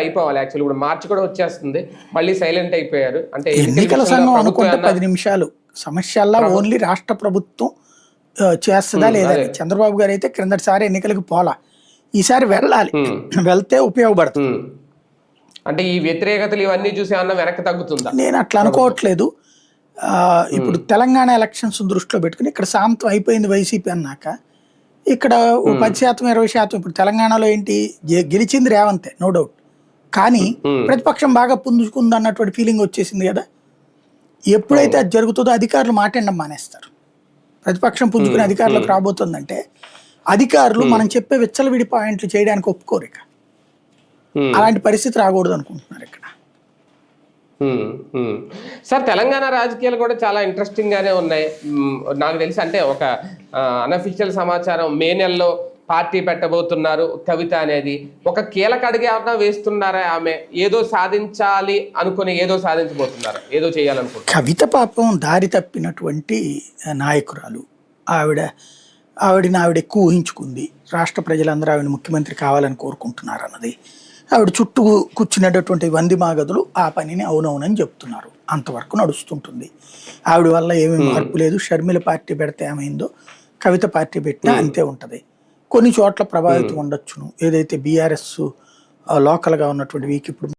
అయిపోవాలి. యాక్చువల్లీ ఇప్పుడు మార్చి కూడా వచ్చేస్తుంది, మళ్ళీ సైలెంట్ అయిపోయారు. అంటే ఎన్నికల సంఘం అనుకుంటే 10 నిమిషాలు సమస్యల్లా ఓన్లీ రాష్ట్ర ప్రభుత్వం చేస్తుందా లేదని. చంద్రబాబు గారు అయితే క్రిందటిసారి ఎన్నికలకు పోలా, ఈసారి వెళ్ళాలి, వెళ్తే ఉపయోగపడుతుంది. అంటే ఈ వ్యతిరేకతలు ఇవన్నీ చూసి ఏమన్నా వెనక్కి తగ్గుతుందా? నేను అట్లా అనుకోవట్లేదు. ఇప్పుడు తెలంగాణ ఎలక్షన్స్ దృష్టిలో పెట్టుకుని ఇక్కడ శాంతం అయిపోయింది వైసీపీ అన్నాక, ఇక్కడ 10% 20%. ఇప్పుడు తెలంగాణలో ఏంటి, గెలిచింది రేవంతే నో డౌట్, కానీ ప్రతిపక్షం బాగా పుంజుకుంది అన్నటువంటి ఫీలింగ్ వచ్చేసింది కదా. ఎప్పుడైతే అది జరుగుతుందో అధికారులు మాట్లాడడం మానేస్తారు. ప్రతిపక్షం పుంజుకుని అధికారులకు రాబోతుందంటే అధికారులు మనం చెప్పే విచ్చలవిడి పాయింట్లు చేయడానికి ఒప్పుకోరు. ఇక అలాంటి పరిస్థితి రాకూడదు అనుకుంటున్నారు ఇక్కడ. సార్, తెలంగాణ రాజకీయాలు కూడా చాలా ఇంట్రెస్టింగ్ గానే ఉన్నాయి నాకు తెలిసి. అంటే ఒక అనఫిషియల్ సమాచారం, మే నెలలో పార్టీ పెట్టబోతున్నారు కవిత అనేది. ఒక కీలక అడుగు ఏమన్నా వేస్తున్నారా? ఆమె ఏదో సాధించాలి అనుకుని ఏదో సాధించబోతున్నారు, ఏదో చేయాలనుకుంటున్నారు. కవిత పాపం దారి తప్పినటువంటి నాయకురాలు. ఆవిడని ఎక్కువ ఊహించుకుంది. రాష్ట్ర ప్రజలందరూ ఆవిడ ముఖ్యమంత్రి కావాలని కోరుకుంటున్నారు అన్నది. ఆవిడ చుట్టూ కూర్చునేటటువంటి వంది మాగదులు ఆ పనిని అవునవునని చెప్తున్నారు. అంతవరకు నడుస్తుంటుంది. ఆవిడ వల్ల ఏమీ మార్పు లేదు. షర్మిల పార్టీ పెడితే ఏమైందో కవిత పార్టీ పెట్టినా అంతే ఉంటుంది. కొన్ని చోట్ల ప్రభావితం ఉండొచ్చును. ఏదైతే బీఆర్ఎస్ లోకల్గా ఉన్నటువంటి వీక్ ఇప్పుడు